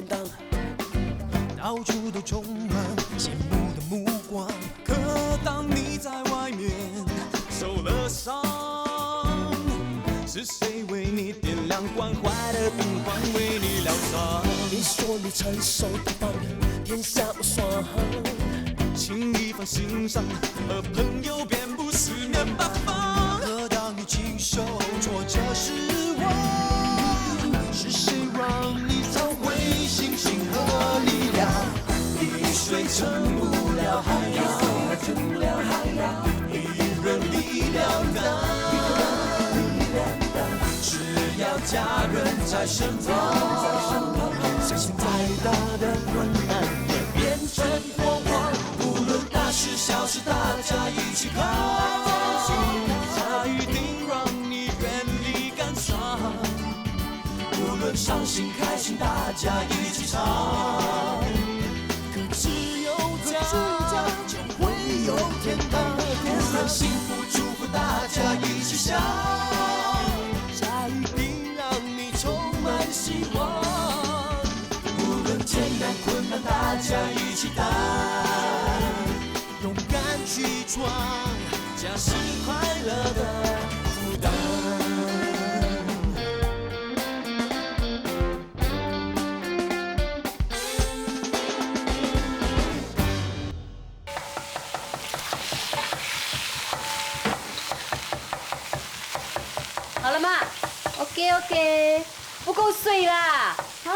荡，到处都充满羡慕的目光。可当你在外面受了伤，是谁为你点亮关怀的灯光，为你疗伤？你说你成熟大方，天下无双，轻易放心上，和朋友遍布四面八方。可当你经受挫折失望，是谁让你找回信心和力量？一水撑不了海洋，一人力量大。只要家人在身旁，相信再大的困难也变成火光。无论大事小事，大家一起扛，它一定让你远离感伤。无论伤心开心，大家一起唱。可只有这样，就会有天堂。无论幸福祝福，大家一起想。一定让你充满希望，无论艰难困难，大家一起担，勇敢去闯，家是快乐的负担。好了吗？OK， 不够碎啦！啊，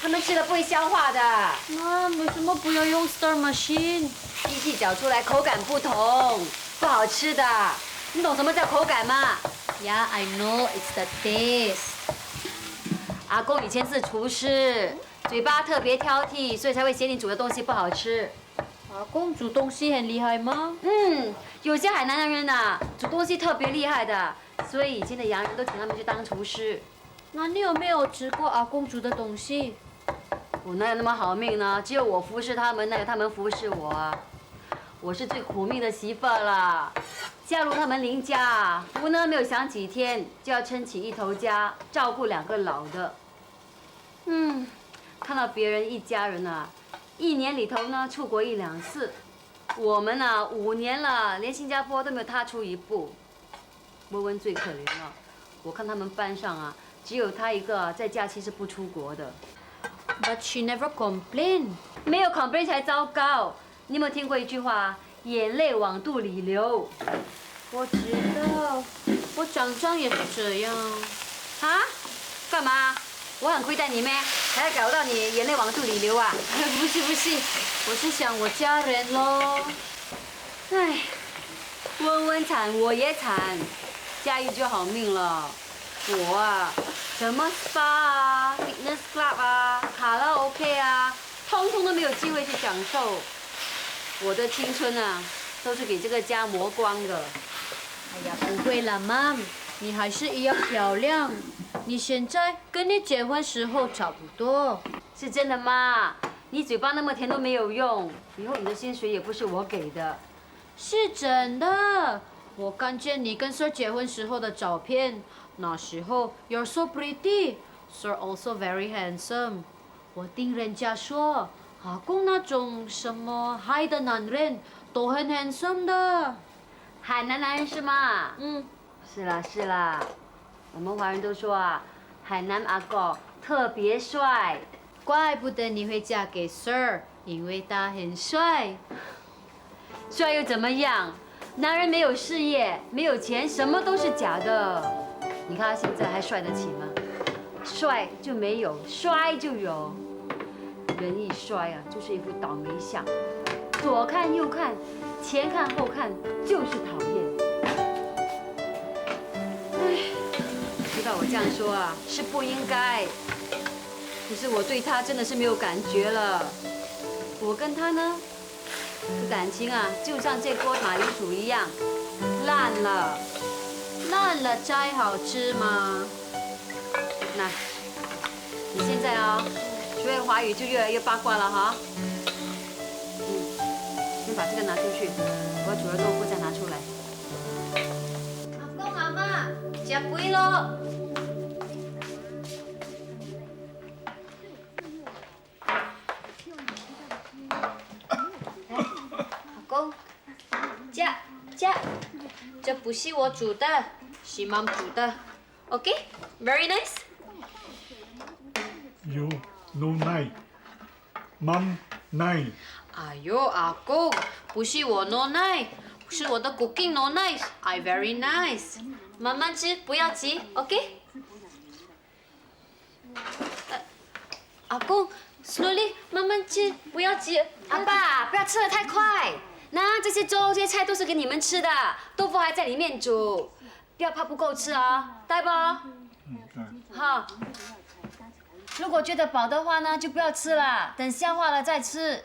他们吃了不会消化的。那为什么不要用 Star Machine？ 机器搅出来口感不同，不好吃的。你懂什么叫口感吗 Yeah, I know, it's the taste. 阿公以前是厨师，嘴巴特别挑剔，所以才会嫌你煮的东西不好吃。阿公煮东西很厉害吗？有些海南人呐，煮东西特别厉害的。所以以前的洋人都请他们去当厨师。那你有没有吃过阿公煮的东西？我哪有那么好命呢？只有我服侍他们，哪有他们服侍我啊？我是最苦命的媳妇了。嫁入他们林家，福呢没有享几天，就要撑起一头家，照顾2个老的。看到别人一家人啊，1年里头呢出国1、2次，我们呢5年了，连新加坡都没有踏出一步。温温最可怜了，我看他们班上啊，只有她一个在假期是不出国的。But she never complained. 没有 complain 才糟糕。你有没有听过一句话？眼泪往肚里流。我知道，我常常也是这样。啊？干嘛？我很亏待你咩？才搞到你眼泪往肚里流啊？不是，我是想我家人咯。唉，温温惨，我也惨。佳玉就好命了，我啊，什么 SPA 啊、fitness club 啊、卡拉 OK 啊，通通都没有机会去享受。我的青春啊，都是给这个家磨光的。哎呀，不会啦，妈，你还是一样漂亮。你现在跟你结婚时候差不多。是真的吗？你嘴巴那么甜都没有用，以后你的薪水也不是我给的。是真的。我看见你跟 Sir 结婚时候的照片，那时候 You're so pretty, Sir also very handsome。我听人家说，阿公那种什么海的男人都很 handsome 的。海南男人是吗？是啦，我们华人都说啊，海南阿哥特别帅。怪不得你会嫁给 Sir， 因为他很帅。帅又怎么样？男人没有事业，没有钱，什么都是假的。你看他现在还帅得起吗？帅就没有，衰就有。人一衰啊，就是一副倒霉相，左看右看，前看后看，就是讨厌。唉，知道我这样说啊，是不应该。可是我对他真的是没有感觉了。我跟他呢？感情啊，就像这锅马铃薯一样，烂了。烂了才好吃嘛。那，你现在啊，学会华语就越来越八卦了哈。先把这个拿出去，我煮了豆腐再拿出来。阿公阿妈，食飯咯。不是我煮的，是 Mom 煮的。OK，very nice。You no night, Mom night。哎呦，阿公，不是我 no nice， 是我的 cooking no nice，I very nice。慢慢吃，不要急，OK？阿公 ，slowly， 慢慢吃，不要急。阿爸，不要吃得太快。那这些粥、这些菜都是给你们吃的，豆腐还在里面煮，不要怕不够吃啊，带不？好。如果觉得饱的话呢，就不要吃了，等消化了再吃，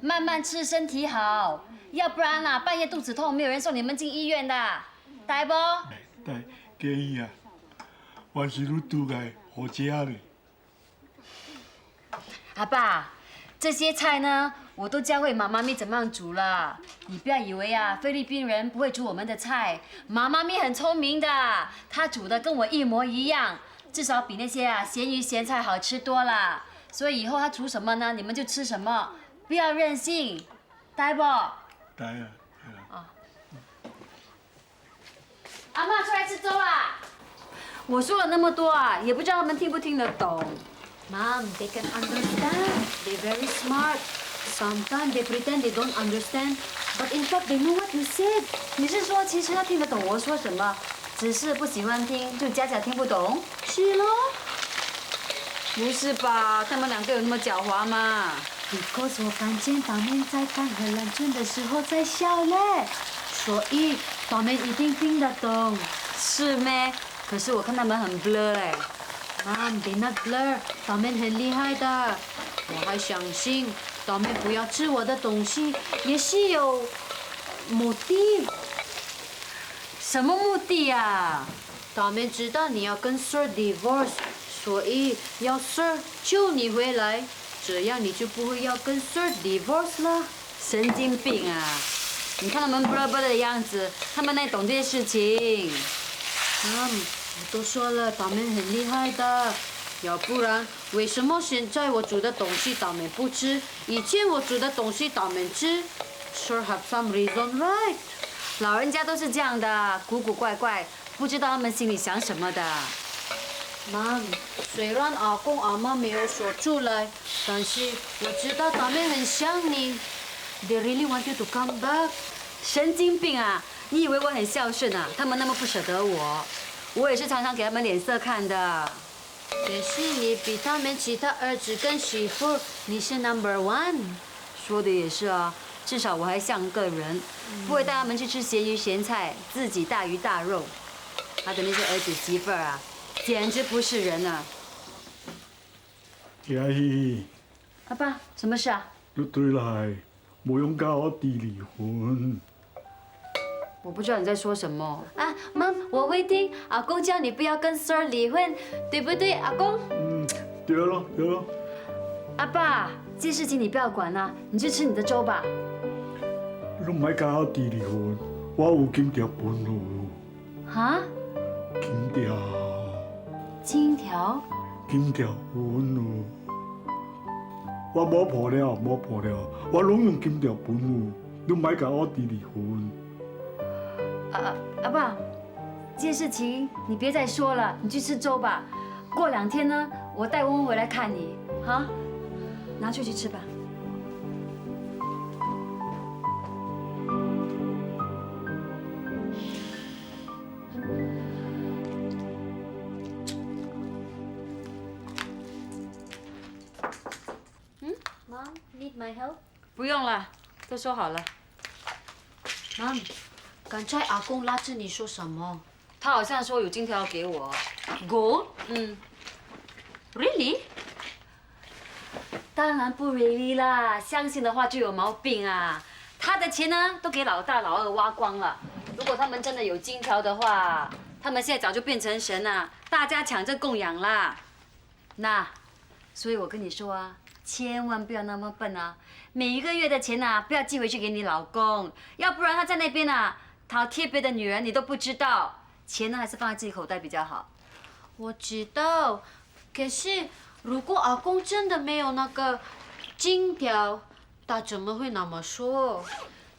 慢慢吃，身体好。要不然啦，半夜肚子痛，没有人送你们进医院的，带不？带，介意啊，我是你煮来好食嘞。阿爸，这些菜呢，我都教会妈妈咪怎么样煮了。你不要以为啊，菲律宾人不会煮我们的菜，妈妈咪很聪明的，她煮的跟我一模一样，至少比那些咸鱼咸菜好吃多了。所以以后她煮什么呢，你们就吃什么，不要任性，带不？带啊。阿嬷出来吃粥啦！我说了那么多啊，也不知道他们听不听得懂。Mom, they can understand. They're very smart. Sometimes they pretend they don't understand, but in fact they know what you said. 你是说，其实他听得懂我说什么，只是不喜欢听，就假假听不懂？是咯。不是吧？他们两个有那么狡猾吗？ Because 我看见他们在看很认真的时候在笑嘞，所以他们一定听得懂。是咩？可是我看他们很 blur 哎。Mom, they not blur， 他们很厉害的。我还相信他们不要吃我的东西，也是有目的。什么目的啊？他们知道你要跟 Sir divorce， 所以要 Sir 救你回来，这样你就不会要跟 Sir divorce 了。神经病啊！你看他们 blur blur 的样子，他们哪懂这些事情我都说了，他们很厉害的，要不然为什么现在我煮的东西他们不吃，以前我煮的东西他们吃 ？Sure have some reason, right？ 老人家都是这样的，古古怪怪，不知道他们心里想什么的。Mom， 虽然阿公阿妈没有说出来，但是我知道他们很想你。They really want you to come back。神经病啊！你以为我很孝顺啊？他们那么不舍得我，我也是常常给他们脸色看的。可是你比他们其他儿子跟媳妇，你是 No.1。说的也是啊，至少我还像个人，不会带他们去吃咸鱼咸菜，自己大鱼大肉。他的那些儿子媳妇儿啊，简直不是人啊！嘉义，阿爸，什么事啊？你回来，无用甲我弟离婚。我不知道你在说什么。啊，妈，我会听。阿公叫你不要跟 Sir 离婚，对不对，阿公？对了对了。阿爸，这些事情你不要管啦，你去吃你的粥吧。你唔爱甲我弟离婚，我有金条分咯。哈？金条。金条？金条分咯。我摸破了，我拢用金条分咯。你唔爱甲我弟离婚。阿爸，这件事情你别再说了，你去吃粥吧。过2天呢，我带温温回来看你，哈，拿去吃吧。Mom, need my help？ 不用了，都说好了。Mom， 刚才阿公拉着你说什么？他好像说有金条给我。Gold？ Really？ 当然不 really 啦，相信的话就有毛病啊。他的钱呢，都给老大老二挖光了。如果他们真的有金条的话，他们现在早就变成神了，大家抢着供养啦。所以我跟你说啊，千万不要那么笨啊！每一个月的钱啊，不要寄回去给你老公，要不然他在那边啊讨贴别的女人，你都不知道。钱呢，还是放在自己口袋比较好。我知道，可是如果阿公真的没有那个金条，他怎么会那么说？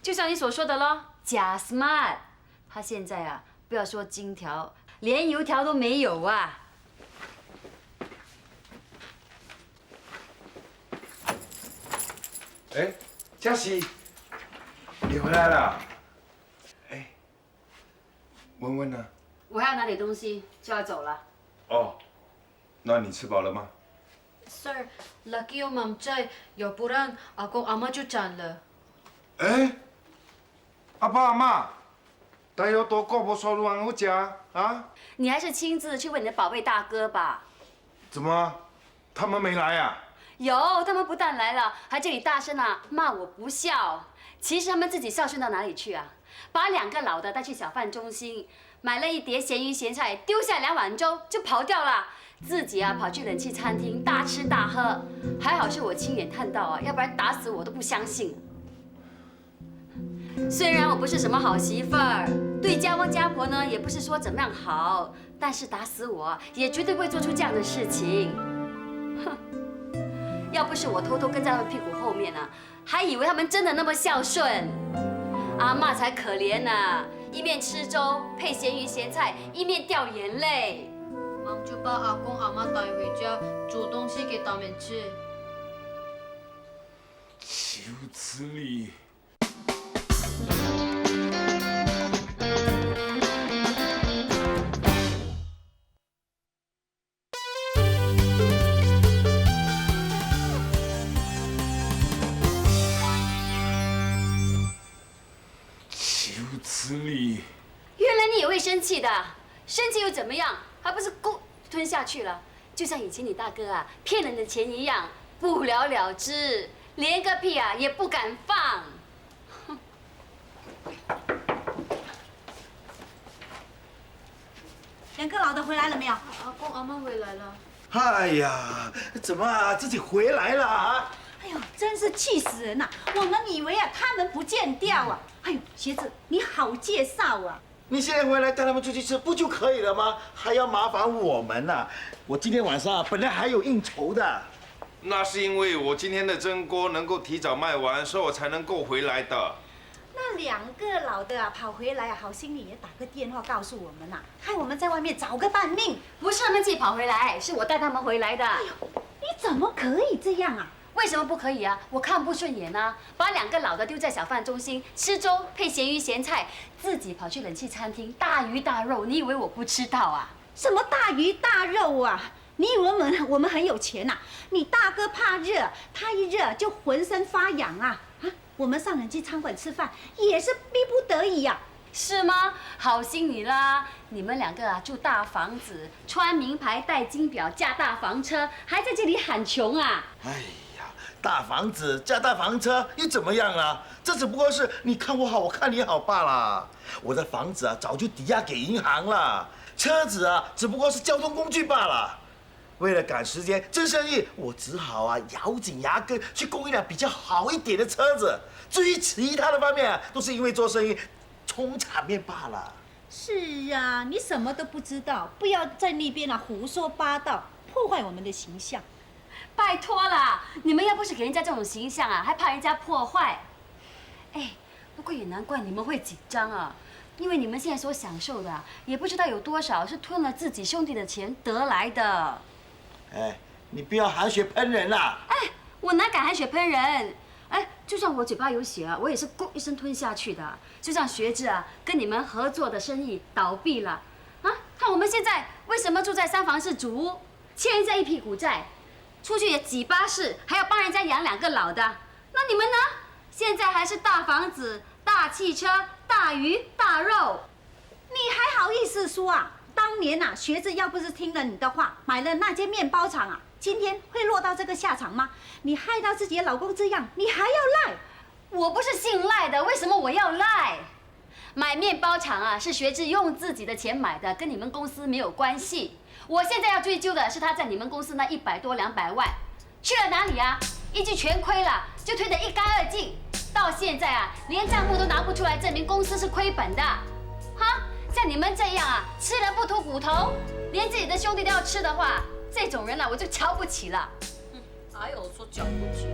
就像你所说的咯，假 smart，他现在啊，不要说金条，连油条都没有啊。哎，嘉熙，你回来了。哎，文文呢？我还要拿点东西，就要走了。哦，那你吃饱了吗？ Sir, laki yung ma'am chay,要不然阿公阿妈就斩了。哎，阿爸阿妈，但有多过不收入很好吃啊？你还是亲自去问你的宝贝大哥吧。怎么？他们没来啊？有，他们不但来了，还这里大声啊骂我不孝。其实他们自己孝顺到哪里去啊？把2个老的带去小贩中心，买了1碟咸鱼咸菜，丢下2碗粥就跑掉了。自己啊跑去冷气餐厅大吃大喝，还好是我亲眼看到啊，要不然打死我都不相信。虽然我不是什么好媳妇儿，对家翁家婆呢也不是说怎么样好，但是打死我也绝对不会做出这样的事情。哼！要不是我偷偷跟在他们屁股后面啊，还以为他们真的那么孝顺。阿嬷才可怜呢，一面吃粥配咸鱼咸菜，一面掉眼泪。妈就把阿公阿妈带回家，煮东西给他们吃。羞耻你！羞耻你！原来你也会生气的，生气又怎么样？还不是咕吞下去了？就像以前你大哥啊骗人的钱一样，不了了之，连个屁啊也不敢放。2个老的回来了没有？阿公阿妈回来了。哎呀，怎么啊，自己回来了啊？哎呦，真是气死人呐！我们以为啊，他们不见掉啊。哎呦，学子，你好介绍啊！你现在回来带他们出去吃不就可以了吗？还要麻烦我们呐、我今天晚上啊，本来还有应酬的。那是因为我今天的蒸锅能够提早卖完，所以我才能够回来的。那2个老的啊跑回来啊，好心里也打个电话告诉我们呐、害我们在外面找个半命。不是他们自己跑回来，是我带他们回来的。哎呦，你怎么可以这样啊？为什么不可以啊？我看不顺眼啊！把2个老的丢在小贩中心吃粥配咸鱼咸菜，自己跑去冷气餐厅大鱼大肉，你以为我不知道啊？什么大鱼大肉啊？你以为我们很有钱呐、你大哥怕热，他一热就浑身发痒啊！啊，我们上冷气餐馆吃饭也是逼不得已呀、是吗？好心你啦！你们2个啊住大房子，穿名牌戴金表，驾大房车，还在这里喊穷啊！哎呀，大房子加大房车又怎么样啊？这只不过是你看我好，我看你好罢了。我的房子啊早就抵押给银行了，车子啊只不过是交通工具罢了。为了赶时间争生意，我只好啊咬紧牙根去供一辆比较好一点的车子。至于其他的方面啊，都是因为做生意充场面罢了。是啊，你什么都不知道，不要在那边啊胡说八道，破坏我们的形象。拜托啦，你们要不是给人家这种形象啊，还怕人家破坏？哎，不过也难怪你们会紧张啊，因为你们现在所享受的啊，也不知道有多少是吞了自己兄弟的钱得来的。哎，你不要含血喷人啦！哎，我哪敢含血喷人？哎，就算我嘴巴有血啊，我也是咕一声吞下去的。就像学志啊，跟你们合作的生意倒闭了，啊，看我们现在为什么住在3房式主屋，欠人家一屁股债，出去也挤巴士，还要帮人家养2个老的。那你们呢？现在还是大房子、大汽车、大鱼大肉，你还好意思说啊？当年啊，学子要不是听了你的话，买了那间面包厂啊，今天会落到这个下场吗？你害到自己的老公这样，你还要赖？我不是姓赖的，为什么我要赖？买面包厂啊，是学志用自己的钱买的，跟你们公司没有关系。我现在要追究的是他在你们公司那100多200万去了哪里啊？一句全亏了，就推得一干二净。到现在啊，连账目都拿不出来证明公司是亏本的，哈？像你们这样啊，吃人不吐骨头，连自己的兄弟都要吃的话，这种人啊，我就瞧不起了。还有说瞧不起？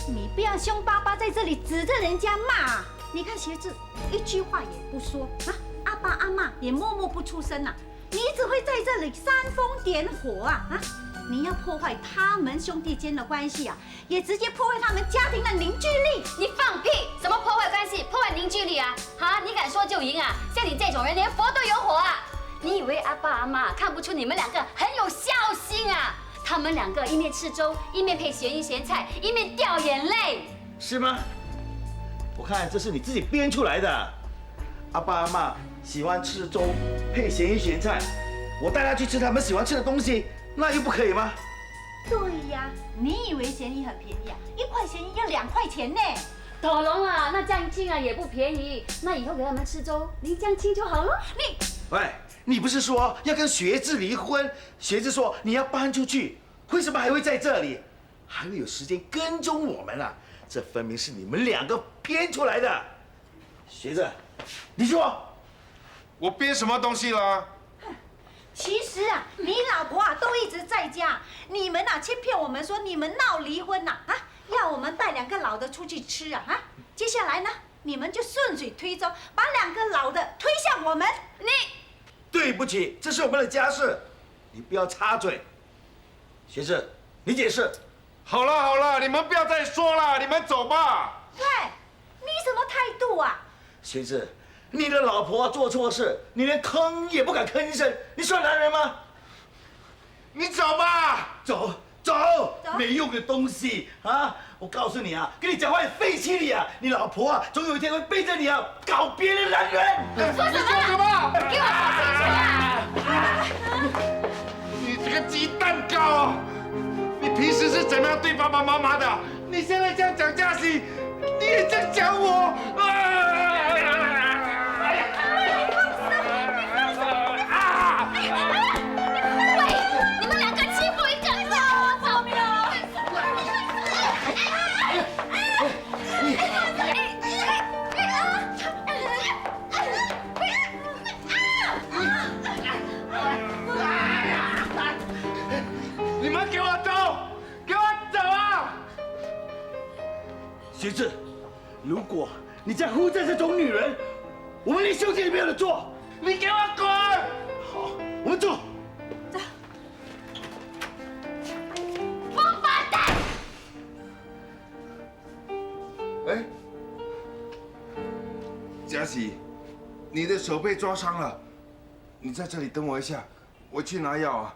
你不要凶巴巴在这里指着人家骂啊！你看学智一句话也不说啊，阿爸阿妈也默默不出声啊，你只会在这里煽风点火啊啊！你要破坏他们兄弟间的关系啊，也直接破坏他们家庭的凝聚力。你放屁！什么破坏关系、破坏凝聚力啊？哈，你敢说就赢啊？像你这种人，连佛都有火啊！你以为阿爸阿妈看不出你们两个很有孝心啊？他们两个一面吃粥，一面配咸鱼咸菜，一面掉眼泪。是吗？我看这是你自己编出来的。阿爸阿妈喜欢吃粥配咸鱼咸菜，我带他去吃他们喜欢吃的东西，那又不可以吗？对呀，你以为咸鱼很便宜啊？1块咸鱼要2块钱呢。斗龙啊，那酱青啊也不便宜，那以后给他们吃粥，淋酱青就好了。喂，你不是说要跟学智离婚？学智说你要搬出去，为什么还会在这里？还会有时间跟踪我们啊？这分明是你们两个编出来的。学智，你说我编什么东西了？其实啊，你老婆啊都一直在家，你们啊欺骗我们说你们闹离婚呐啊，要我们带2个老的出去吃啊啊！接下来呢，你们就顺水推舟，把2个老的推向我们。对不起，这是我们的家事，你不要插嘴。学智，你解释。好了好了，你们不要再说了，你们走吧。喂，你什么态度啊？学智，你的老婆做错事，你连吭也不敢吭一声，你算男人吗？你走吧。走，没用的东西啊！我告诉你啊，跟你讲话也费气力啊！你老婆啊，总有一天会背着你啊，搞别的男人。说什么？给我说清楚啊！你这个鸡蛋糕啊！你平时是怎么样对爸爸妈妈的？你现在这样讲嘉熙，你也这样讲我。你们两个欺负一个，走命！你们给我走，给我走啊！学智，如果你再护着这种女人，我们连兄弟也没有得做。你给我滚！好，我们走。王八蛋！哎，嘉熙，你的手被抓伤了，你在这里等我一下，我去拿药啊。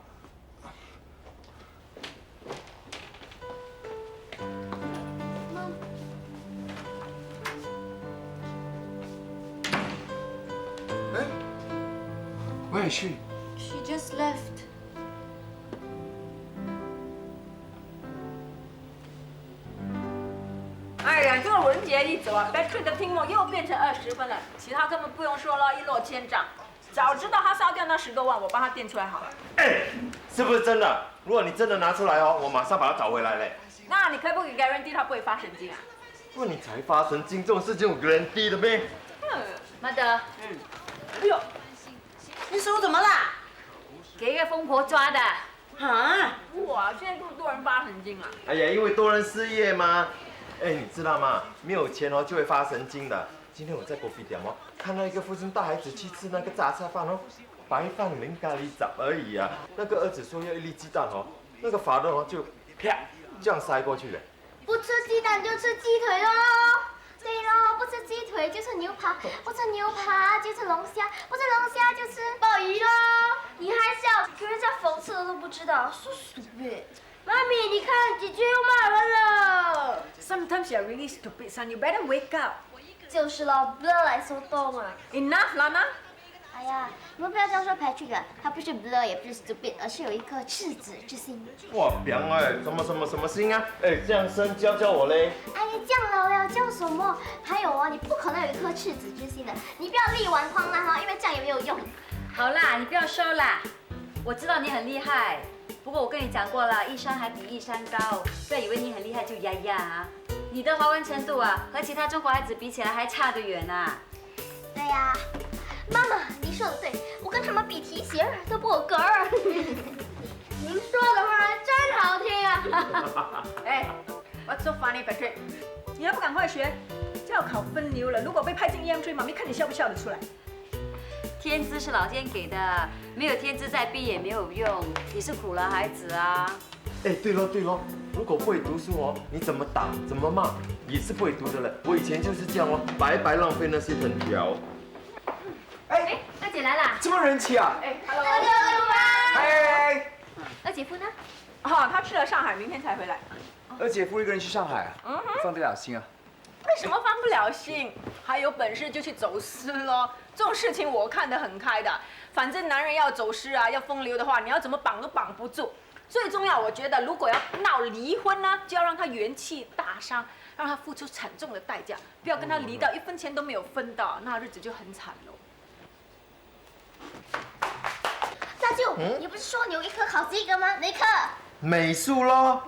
哎，Where is she? She just left. 哎呀，这个文杰一走啊 ，Patrick 的听梦又变成20分了，其他根本不用说了，一落千丈。早知道他烧掉那10多万，我帮他垫出来好了。哎，是不是真的？如果你真的拿出来哦，我马上把它找回来嘞。那你可不可以 guarantee 他不会发神经啊？不，你才发神经，这种事情有 guarantee 的呗。妈的，哎呦，你手怎么啦？给一个疯婆抓的。啊？哇，现在这么多人发神经啊！哎呀，因为多人失业嘛。哎，你知道吗？没有钱哦就会发神经的。今天我在coffee店哦，看到一个父亲带孩子去吃那个榨菜饭哦，白饭淋咖喱汁而已啊。那个儿子说要1粒鸡蛋哦，那个法乐哦就啪这样塞过去了。不吃鸡蛋就吃鸡腿喽。对喽，不吃鸡腿就吃牛扒，不吃牛扒就吃龙虾，不吃龙虾就吃鲍鱼喽。你还笑，有人家讽刺的都不知道，so stupid。妈咪，你看姐姐又骂人了。Sometimes you're really stupid, son. You better wake up. 就是咯，不要来说动啊。Enough, Lana. 哎呀，你们不要这样说 Patrick 啊，他不是 blur 也不是 stupid， 而是有一颗赤子之心。哇，凉哎，什么心啊？哎，这样生教我嘞。哎，你这样老了叫什么？还有啊，你不可能有一颗赤子之心的，你不要力挽狂澜哈，因为这样也没有用。好啦，你不要说啦，我知道你很厉害，不过我跟你讲过了，一山还比一山高，不要以为你很厉害就呀呀啊。你的华文程度啊，和其他中国孩子比起来还差得远啊。对呀，妈妈，你说的对，我跟他们比提鞋都不够格儿。您说的话真好听啊！哎，What's so funny, Patrick？你还不赶快学？要考分流了，如果被派进 EM3，妈咪看你笑不笑得出来？天资是老天给的，没有天资再逼也没有用，你是苦了孩子啊。哎，对咯，如果不会读书哦，你怎么打怎么骂也是不会读的了。我以前就是这样哦，白白浪费那些藤条。哎，二姐来啦！这么人气啊！哎 ，Hello， 哎，二姐夫呢？哦，他去了上海，明天才回来。二姐夫一个人去上海啊，放得了心啊？为什么放不了心？还有本事就去走私咯。这种事情我看得很开的。反正男人要走私啊，要风流的话，你要怎么绑都绑不住。最重要，我觉得如果要闹离婚呢，就要让他元气大伤，让他付出惨重的代价，不要跟他离到1分钱都没有分到，那日子就很惨喽。大舅，你不是说你有一科考这个吗？哪科？美术咯。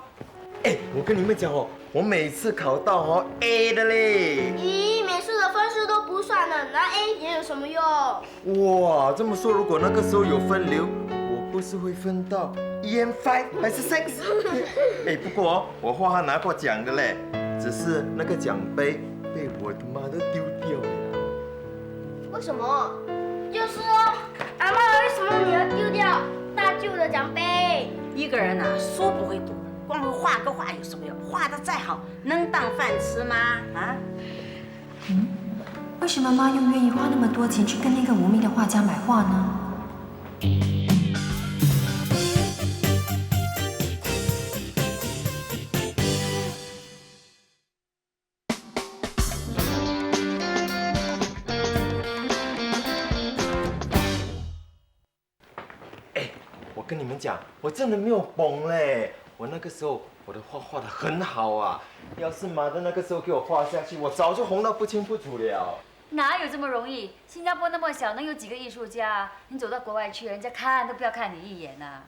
哎，我跟你们讲哦，我每次考到A 的嘞。咦，美术的分数都不算了，拿 A 也有什么用？哇，这么说，如果那个时候有分流，我不是会分到 EM5 还是 6？ 哎，不过我画画拿过奖的嘞，只是那个奖杯被我的妈都丢掉了。为什么？就是哦，阿妈为什么你要丢掉大舅的奖杯？一个人啊，书不会读，光会画个画有什么用？画得再好，能当饭吃吗？啊？为什么妈又愿意花那么多钱去跟那个无名的画家买画呢？我跟你们讲，我真的没有崩嘞！我那个时候我的画画得很好啊，要是妈的那个时候给我画下去，我早就红到不清不楚了。哪有这么容易？新加坡那么小，能有几个艺术家？你走到国外去，人家看都不要看你一眼呐。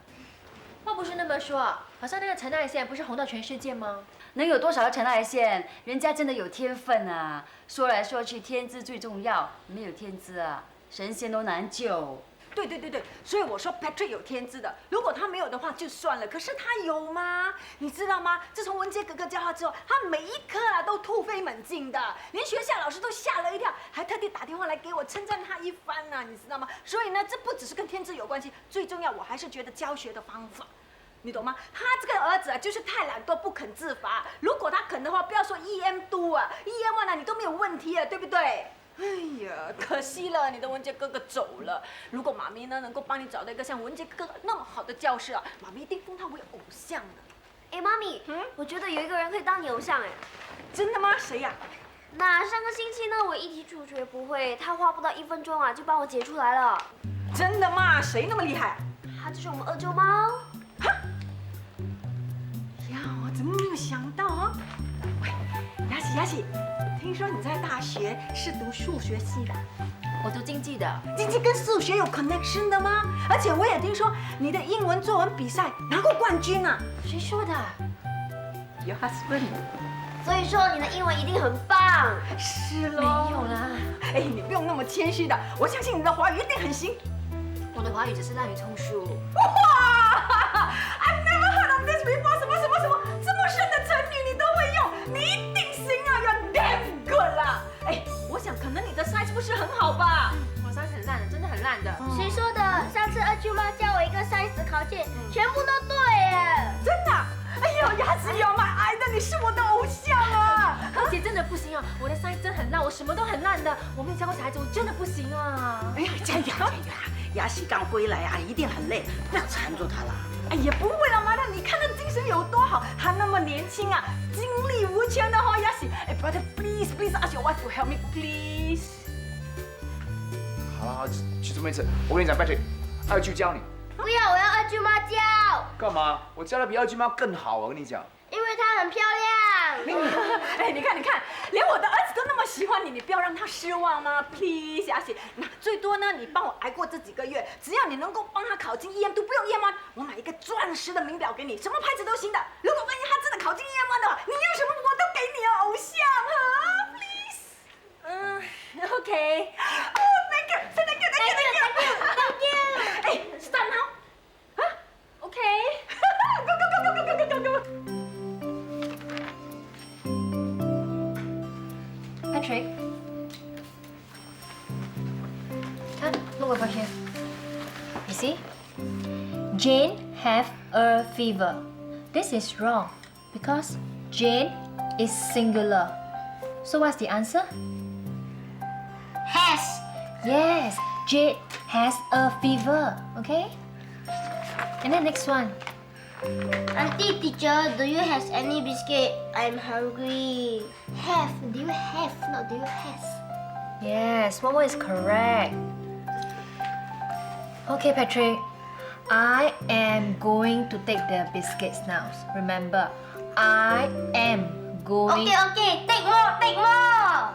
话不是那么说，好像那个陈爱宪不是红到全世界吗？能有多少个陈爱宪？人家真的有天分啊！说来说去，天资最重要，没有天资啊，神仙都难救。对，所以我说 Patrick 有天资的，如果他没有的话就算了，可是他有吗？你知道吗？自从文杰哥哥教他之后，他每一科啊都突飞猛进的，连学校老师都吓了一跳，还特地打电话来给我称赞他一番呢，你知道吗？所以呢，这不只是跟天资有关系，最重要我还是觉得教学的方法。你懂吗？他这个儿子啊，就是太懒惰，不肯自罚。如果他肯的话，不要说 EM2啊，EM1啊，你都没有问题啊，对不对？哎呀，可惜了，你的文杰哥哥走了。如果妈咪呢能够帮你找到一个像文杰哥哥那么好的教师啊，妈咪一定封他为偶像的。哎，妈咪，我觉得有一个人可以当你偶像哎。真的吗？谁呀？那上个星期呢，我一题数学不会，他花不到1分钟啊就帮我解出来了。真的吗？谁那么厉害？他就是我们二舅猫。哈？呀，我怎么没有想到啊？喂，雅喜，听说你在大学是读数学系的？我读经济的。经济跟数学有 connection 的吗？而且我也听说你的英文作文比赛拿过冠军啊！谁说的？Your husband。所以说你的英文一定很棒。是咯。没有啦。哎，你不用那么谦虚的，我相信你的华语一定很行。我的华语只是滥竽充数。哇 ！I've never heard of this before。什么，这么深的成语你都会用，你一定行啊 ！You're damn good 啦！哎，我想可能你的 size 不是很好吧？我 size 很烂的，真的很烂的。谁说的？上次二舅妈教我一个 size 考卷，全部都对耶！真的？哎呦，雅子有买爱的，你是我的偶像啊！二姐真的不行啊，我的 size 真很烂，我什么都很烂的，我没有教过小孩子，我真的不行啊！哎呀，加油！雅喜刚归来啊，一定很累，不要缠住他了。哎呀，不会了，妈的，你看他精神有多好，他那么年轻啊，精力无穷的哈，雅喜。哎 ，brother please ask your wife to help me please。好，去这么一次，我跟你讲 ，Patrick， 二舅教你。不要，我要二舅妈教。干嘛？我教的比二舅妈更好，我跟你讲。因为她很漂亮。哎，你看，连我的儿子都那么喜欢你，你不要让他失望吗 ？Please， 雅喜，那最多呢，你帮我挨过这几个月，只要你能够帮他考进 EM2，不用 EM1，我买一个钻石的名表给你，什么牌子都行的。如果万一他真的考进 EM1的话，你要什么我都给你啊，偶像哈 ，Please。OK。哦 ，Thank you，Thank you。哎 ，Start now。啊 ，OK。Go。Patrick， Patrick. Come, look over here. You see? Jane have a fever. This is wrong because Jane is singular. So what's the answer? Has. Yes, Jane has a fever. Okay? And then next one. Auntie, teacher, do you have any biscuit? I'm hungry. Have. Do you have? Not do you has. Yes, one more is correct. Okay, Patrick. I am going to take the biscuits now. Remember, I am going. Okay. Take more. Take more.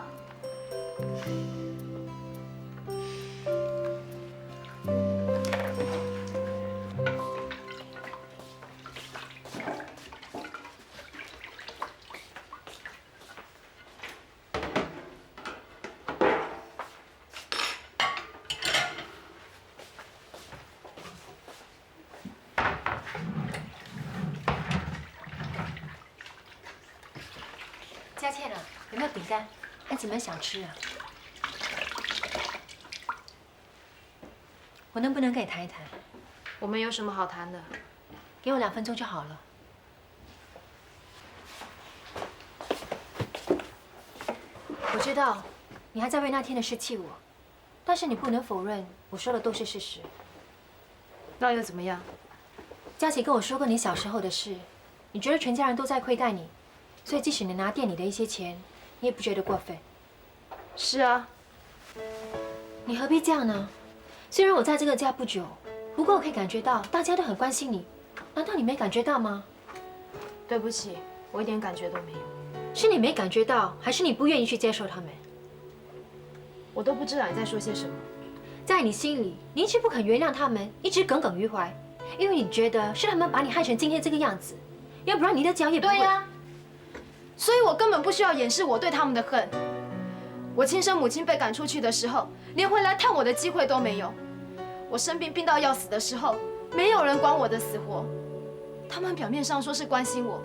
佳倩啊，有没有饼干？孩子们想吃啊。我能不能跟你谈一谈？我们有什么好谈的？给我2分钟就好了。我知道你还在为那天的事气我，但是你不能否认我说的都是事实。那又怎么样？佳琪跟我说过你小时候的事，你觉得全家人都在亏待你，所以即使你拿店里的一些钱，你也不觉得过分。是啊。你何必这样呢？虽然我在这个家不久，不过我可以感觉到大家都很关心你，难道你没感觉到吗？对不起，我一点感觉都没有。是你没感觉到，还是你不愿意去接受他们？我都不知道你在说些什么。在你心里，你一直不肯原谅他们，一直耿耿于怀，因为你觉得是他们把你害成今天这个样子，要不然你的脚也不会。对呀。所以我根本不需要掩饰我对他们的恨。我亲生母亲被赶出去的时候，连回来探我的机会都没有。我生病病到要死的时候，没有人管我的死活。他们表面上说是关心我，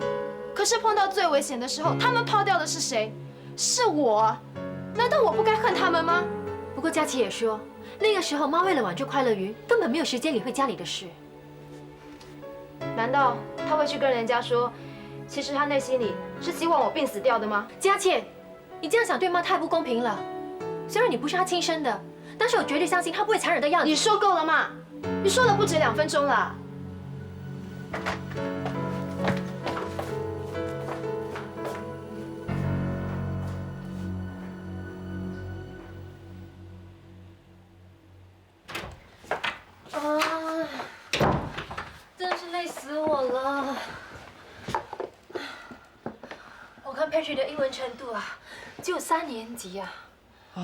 可是碰到最危险的时候，他们抛掉的是谁？是我。难道我不该恨他们吗？不过佳琪也说，那个时候妈为了挽救快乐鱼，根本没有时间理会家里的事。难道他会去跟人家说，其实他内心里是希望我病死掉的吗？佳倩，你这样想对妈太不公平了。虽然你不是她亲生的，但是我绝对相信她不会残忍的样子。你说够了吗？你说了不止2分钟了。真是累死我了。我看 Patrick 的英文程度啊，只有3年级啊，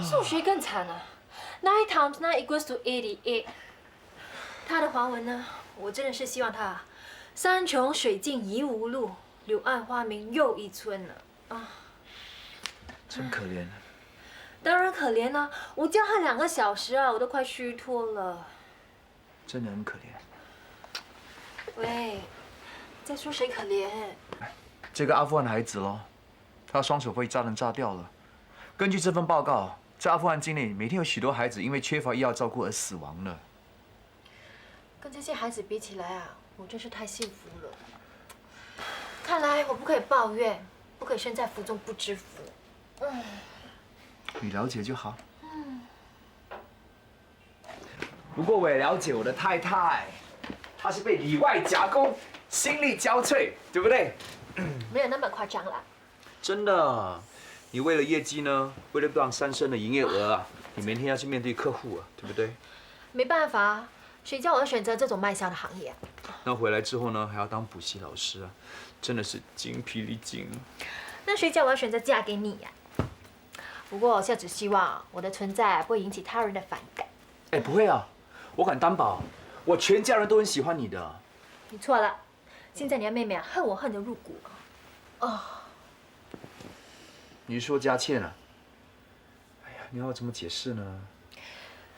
数学更惨啊。9 times 9 equals to 88。他的华文呢，我真的是希望他山穷水尽疑无路，柳暗花明又一村了啊！真可怜。当然可怜啦，我教他2个小时啊，我都快虚脱了。真的很可怜。喂，在说谁可怜？这个阿富汗孩子咯，他双手被炸弹炸掉了。根据这份报告，在阿富汗境内，每天有许多孩子因为缺乏医药照顾而死亡了。跟这些孩子比起来啊，我真是太幸福了。看来我不可以抱怨，不可以身在福中不知福。你了解就好。不过我也了解我的太太，她是被里外夹攻，心力交瘁，对不对？没有那么夸张啦。真的，你为了业绩呢，为了让3升的营业额啊，你明天要去面对客户啊，对不对？没办法，谁叫我要选择这种卖笑的行业啊？那回来之后呢，还要当补习老师啊，真的是精疲力尽。那谁叫我要选择嫁给你呀？不过我现在只希望我的存在不会引起他人的反感。哎，不会啊，我敢担保，我全家人都很喜欢你的。你错了，现在你的妹妹啊，恨我恨得入骨哦。你是说佳倩啊？哎呀，你要怎么解释呢？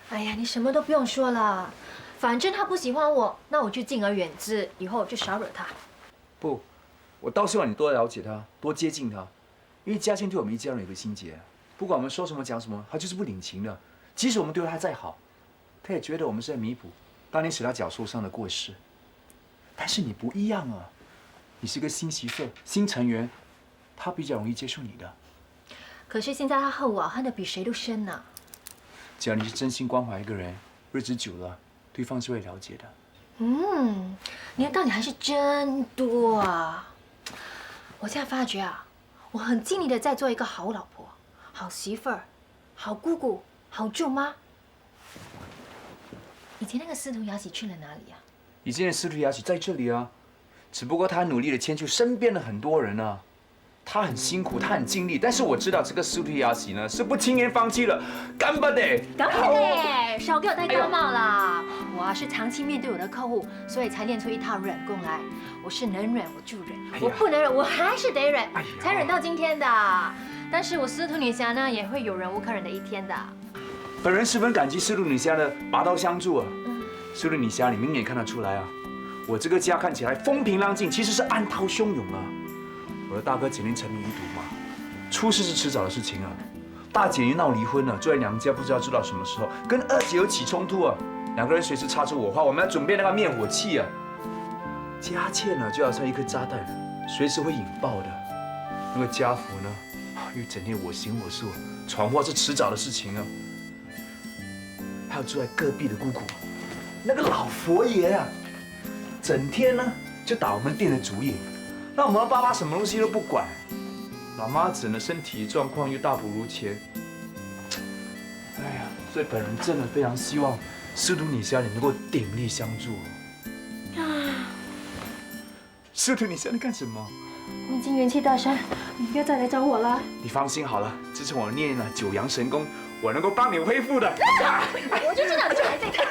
哎呀，你什么都不用说了，反正她不喜欢我，那我就敬而远之，以后就少惹她。不，我倒希望你多了解她，多接近她，因为佳倩对我们一家人有个心结。不管我们说什么讲什么，他就是不领情的。即使我们对他再好，他也觉得我们是在弥补当年使他脚受伤的过失。但是你不一样啊，你是个新媳妇、新成员，他比较容易接受你的。可是现在他恨我恨得比谁都深呢。只要你是真心关怀一个人，日子久了，对方是会了解的。你的道理还是真多啊！我现在发觉啊，我很尽力的在做一个好老婆、好媳妇儿、好姑姑、好舅妈。以前那个司徒雅喜去了哪里啊？以前的司徒雅喜在这里啊，只不过他努力的迁就身边的很多人啊。他很辛苦，他很尽力，但是我知道这个司徒雅喜呢是不轻言放弃了，干巴的，干巴的，少给我戴高帽啦！我啊是长期面对我的客户，所以才练出一套忍功来。我是能忍我就忍，我不能忍我还是得忍，才忍到今天的。但是我司徒女侠呢也会有忍无可忍的一天的。本人十分感激司徒女侠的拔刀相助啊。司徒女侠，你明眼看得出来啊，我这个家看起来风平浪静，其实是暗涛汹涌啊。我的大哥前年沉迷于赌马，出事是迟早的事情啊。大姐闹离婚了，住在娘家不知道住到什么时候，跟二姐有起冲突啊，两个人随时擦出火花，我们要准备那个灭火器啊。家倩呢，就好像一颗炸弹，随时会引爆的。那个家福呢，又整天我行我素，闯祸是迟早的事情啊。还有住在隔壁的姑姑，那个老佛爷啊，整天呢就打我们店的主意。那我们爸爸什么东西都不管，老妈子呢身体状况又大不如前。哎呀，所以本人真的非常希望司徒女侠你能够鼎力相助。司徒女侠你干什么？我已经元气大伤，你不要再来找我了。你放心好了，自从我念了九阳神功，我能够帮你恢复的。我就知道你还在看。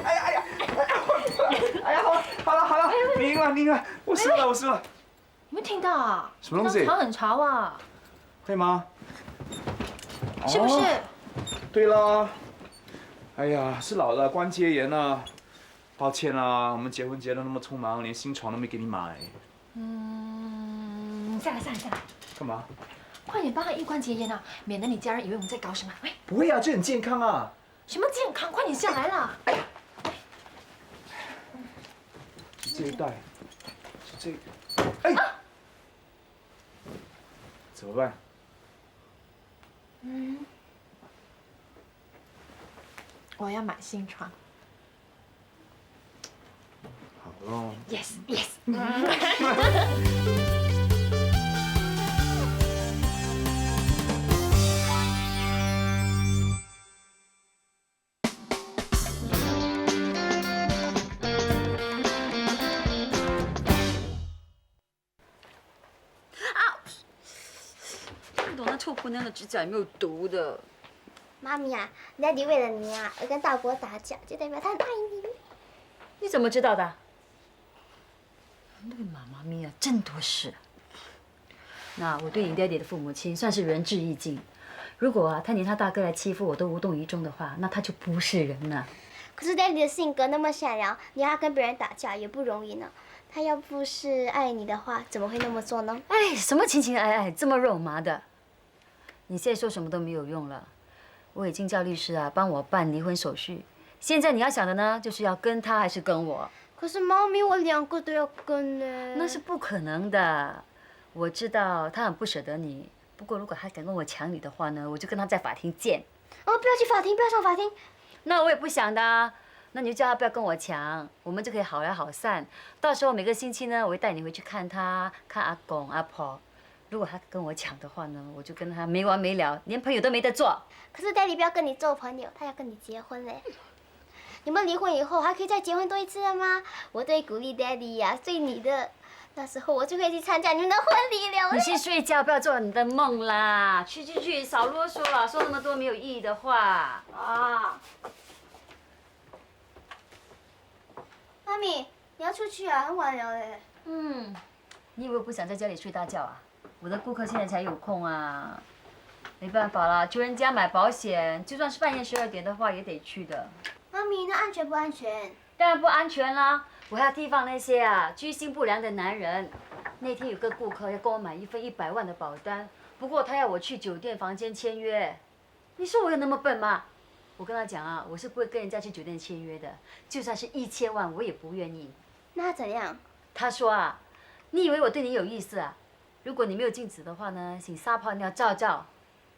哎呀，好了，你赢了，我输了。有没有听到啊？什么东西？潮很潮啊！会吗？是不是？对了，哎呀，是老了，关节炎啊。抱歉啦，我们结婚结得那么匆忙，连新床都没给你买。下来。干嘛？快点帮他一关节炎啊，免得你家人以为我们在搞什么。喂，不会啊，这很健康啊。什么健康？快点下来啦！哎呀，这一袋，是这个，哎。怎么办？我要买新床。好咯。Yes。臭婆娘的指甲有没有毒的？妈咪啊 ，Daddy 为了你啊，而跟大伯打架，就代表他很爱你。你怎么知道的？那个妈妈咪啊，真多事。那我对你爹爹的父母亲算是仁至义尽。如果啊，他连他大哥来欺负我都无动于衷的话，那他就不是人了。可是 Daddy 的性格那么善良，你要跟别人打架也不容易呢。他要不是爱你的话，怎么会那么做呢？哎，什么情情爱爱，这么肉麻的？你现在说什么都没有用了，我已经叫律师啊帮我办离婚手续。现在你要想的呢，就是要跟他还是跟我？可是妈咪，我两个都要跟呢。那是不可能的。我知道他很不舍得你，不过如果他敢跟我抢你的话呢，我就跟他在法庭见。哦，不要去法庭，不要上法庭。那我也不想的啊。那你就叫他不要跟我抢，我们就可以好来好散。到时候每个星期呢，我会带你回去看他，看阿公阿婆。如果他跟我抢的话呢，我就跟他没完没了，连朋友都没得做。可是 Daddy 不要跟你做朋友，他要跟你结婚嘞。你们离婚以后还可以再结婚多一次了吗？我最鼓励 Daddy 呀，对你的。到时候我就可以去参加你们的婚礼了。你去睡觉，不要做你的梦啦！去，少啰嗦了，说那么多没有意义的话啊！妈咪，你要出去啊？很晚了嘞。你以为我不想在家里睡大觉啊？我的顾客现在才有空啊，没办法啦，求人家买保险，就算是半夜12点的话也得去的。妈咪，那安全不安全？当然不安全啦！我还要提防那些啊居心不良的男人。那天有个顾客要跟我买一份100万的保单，不过他要我去酒店房间签约，你说我有那么笨吗？我跟他讲啊，我是不会跟人家去酒店签约的，就算是1000万我也不愿意。那怎样？他说啊，你以为我对你有意思啊？如果你没有镜子的话呢，请撒泡尿照照，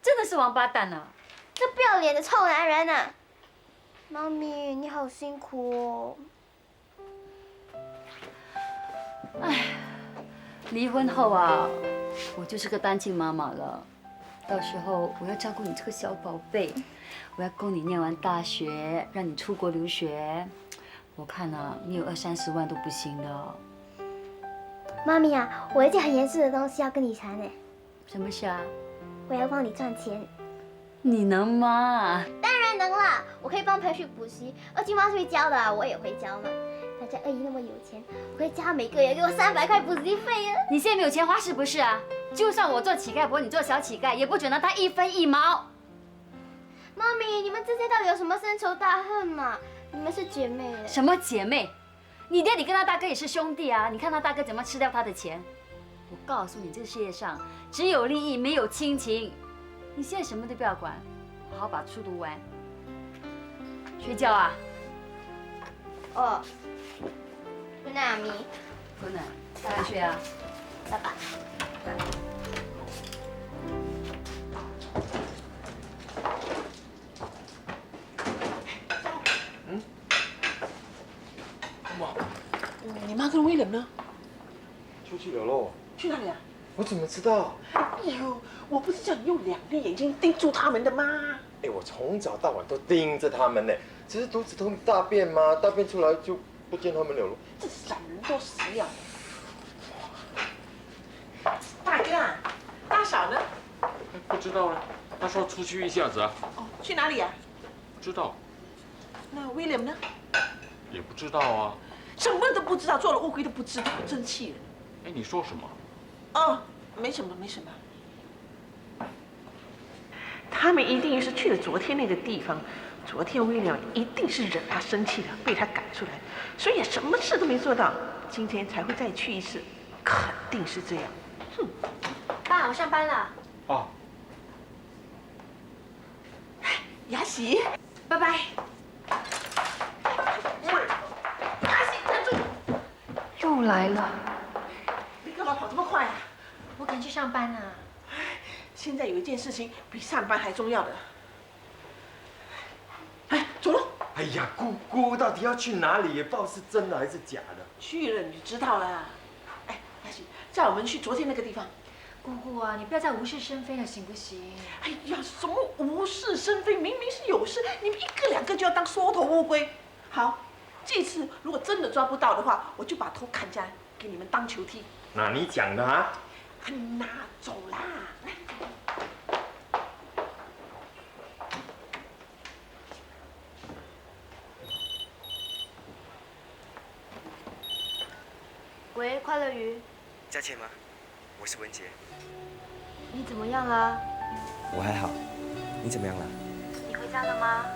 真的是王八蛋啊！这不要脸的臭男人啊！妈咪，你好辛苦哦。哎，离婚后啊，我就是个单亲妈妈了。到时候我要照顾你这个小宝贝，我要供你念完大学，让你出国留学。我看啊，你有20-30万都不行的。妈咪啊，我有一件很严肃的东西要跟你谈呢。什么事啊？我要帮你赚钱。你能吗？当然能啦，我可以帮培训补习，二舅妈是会教的啊，我也会教嘛。大家二姨那么有钱，我可以叫她每个月给我300块补习费啊。你现在没有钱花是不是啊？就算我做乞丐婆，你做小乞丐，也不准拿他1分1毛。妈咪，你们之间到底有什么深仇大恨嘛？你们是姐妹耶。什么姐妹？你爹，你跟他大哥也是兄弟啊！你看他大哥怎么吃掉他的钱？我告诉你，这个世界上只有利益，没有亲情。你现在什么都不要管，好好把书读完。睡觉啊？哦。Good night， 阿咪。Good night， 早点睡啊。拜拜。你妈跟威廉呢？出去了喽。去哪里啊？我怎么知道？哎呦，我不是叫你用2个眼睛盯住他们的吗？哎，我从早到晚都盯着他们呢，只是肚子痛大便嘛，大便出来就不见他们了。这懒人都死了。大哥啊，大嫂呢？不知道了，他说出去一下子啊。哦，去哪里啊？不知道。那威廉呢？也不知道啊。什么都不知道，做了乌龟都不知道，真气人。哎，你说什么？哦，没什么，没什么。他们一定是去了昨天那个地方。昨天威廉一定是惹他生气了，被他赶出来，所以什么事都没做到，今天才会再去一次，肯定是这样。哼。爸，我上班了。哦。雅喜，拜拜。雅喜，站住！又来了。你干嘛跑这么快啊？我赶去上班啊。现在有一件事情比上班还重要的。哎，走了。哎呀，姑姑到底要去哪里？也不知道是真的还是假的。去了你就知道了。哎，雅喜，载我们去昨天那个地方。姑姑啊，你不要再无事生非了，行不行？哎呀，什么无事生非？明明是有事，你们1个2个就要当缩头乌龟。好，这次如果真的抓不到的话，我就把头砍下来给你们当球踢。那你讲的啊？那走啦。喂，快乐鱼。佳倩吗？我是文杰。你怎么样了？我还好，你怎么样了？你回家了吗？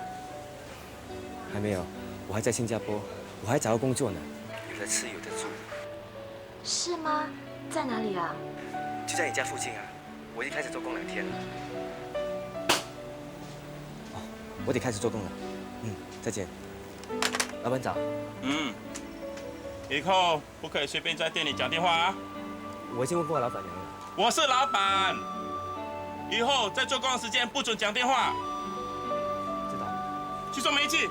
还没有，我还在新加坡，我还找到工作呢，有的吃有的住。是吗？在哪里啊？就在你家附近啊，我已经开始做工2天了。哦，我得开始做工了。再见。老板早。以后不可以随便在店里讲电话啊。我已经问过老板娘了。我是老板，以后在做工的时间不准讲电话。知道。去送煤气。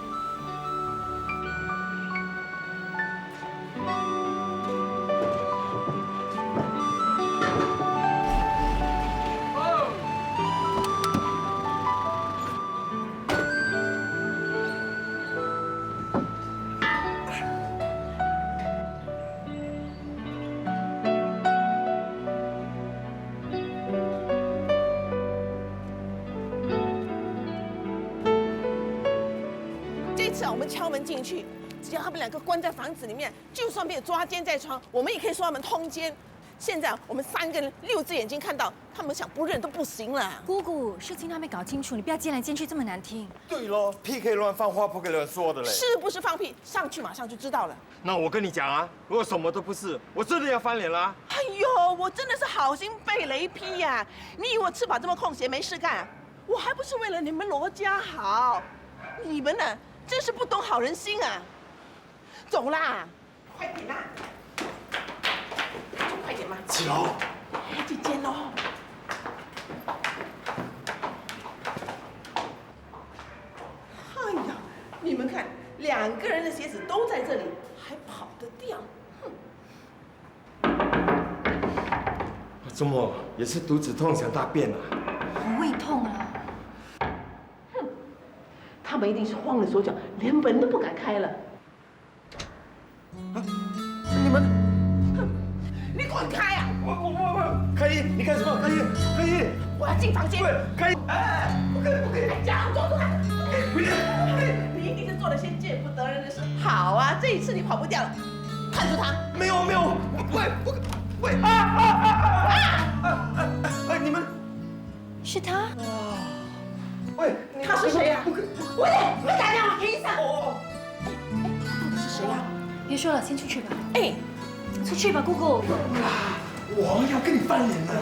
我们敲门进去，只要他们2个关在房子里面，就算被抓奸在床，我们也可以说他们通奸。现在我们3个人6只眼睛看到，他们想不认都不行了。姑姑，事情还没搞清楚，你不要尖来尖去这么难听。对喽，屁可以乱放，话不可以乱说的嘞。是不是放屁？上去马上就知道了。那我跟你讲啊，如果什么都不是，我真的要翻脸啦。哎呦，我真的是好心被雷劈呀！你以为我吃饱这么空闲没事干？我还不是为了你们罗家好。你们呢，真是不懂好人心啊！走啦，快点啦！快点嘛！几楼？这间喽。哎呀，你们看，2个人的鞋子都在这里，还跑得掉。周末也是肚子痛想大便啊。我胃痛了。他们一定是慌了手脚，连门都不敢开了。你们，你滚开啊！我，开一，你干什么？开一，我要进房间。开一，哎，不可以！假装出来！不要！你一定是做了些见不得人的事。好啊，这一次你跑不掉了。看住他！没有，喂！你们是他？喂，他是谁呀？喂，快打电话给医生！到底是谁呀？别说了，先出去吧。哎，出去吧，姑姑。我要跟你翻脸了。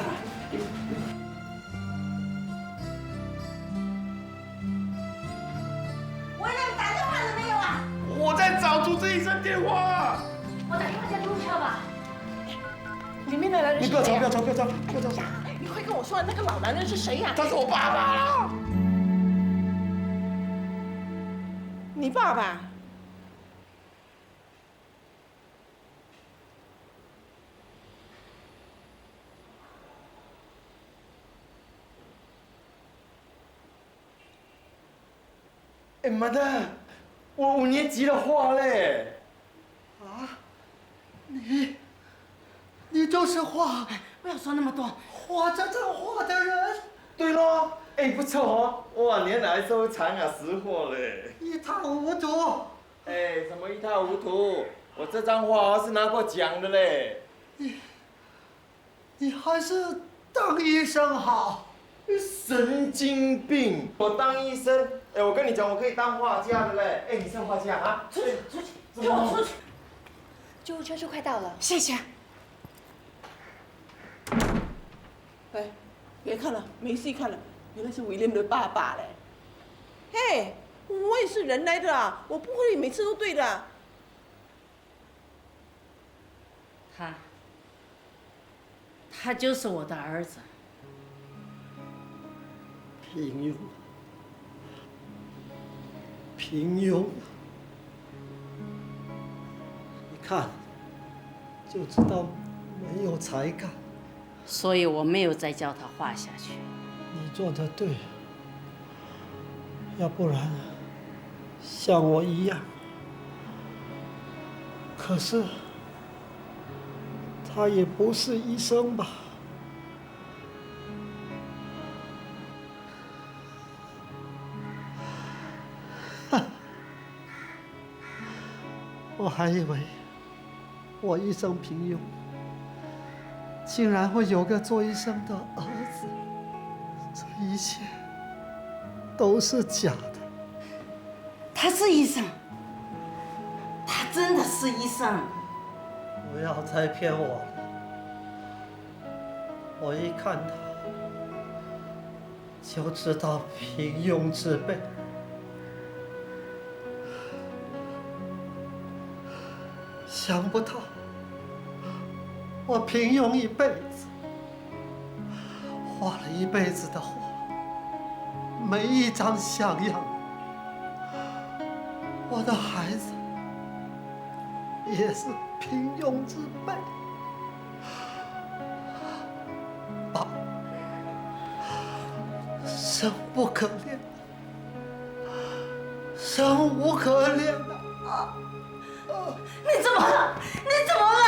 我让你打电话了没有啊？我在找主治医生电话。我打电话叫救护车吧。里面的男人是谁？你不要吵！你快跟我说，那个老男人是谁呀？他是我爸爸啦。你爸爸？哎妈的，我5年级的画嘞。啊？你就是画？不要说那么多。画这张画的人？对喽，哎不错哦，哇年来收藏啊，识货嘞。一塌糊涂。哎，什么一塌糊涂？我这张画是拿过奖的嘞。你还是当医生好。神经病！我当医生，哎，我跟你讲，我可以当画家的嘞。哎，你是画家啊？出去！给我出去！救护车就快到了。谢谢。哎，别看了，没戏看了，原来是威廉的爸爸嘞。嘿，我也是人来的啊，我不会每次都对的。他就是我的儿子。平庸，你看就知道没有才干。所以我没有再叫他画下去。你做的对，要不然像我一样。可是他也不是医生吧？我还以为我一生平庸，竟然会有个做医生的儿子，这一切都是假的。他是医生，他真的是医生。不要再骗我了，我一看他就知道平庸之辈。想不到，我平庸一辈子，画了一辈子的画，没一张像样。我的孩子也是平庸之辈。爸，生不可恋，生无可恋啊！你怎么了？你怎么了？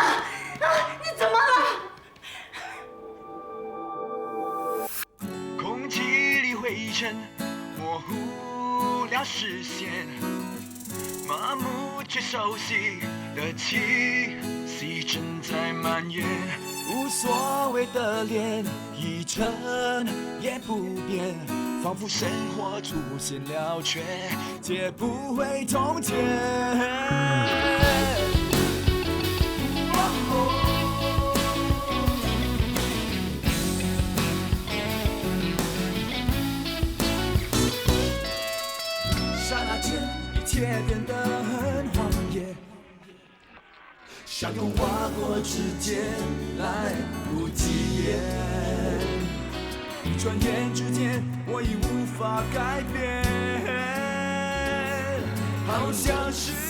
啊！你怎么了？空气里灰尘模糊了视线，麻木却熟悉的气息正在蔓延，无无所谓的脸，一成也不变，仿佛生活出现了却接不回从前。刹那间，一切变得很荒野。相拥划过指尖，来不及言。一转眼之间，我已无法改变，好像是。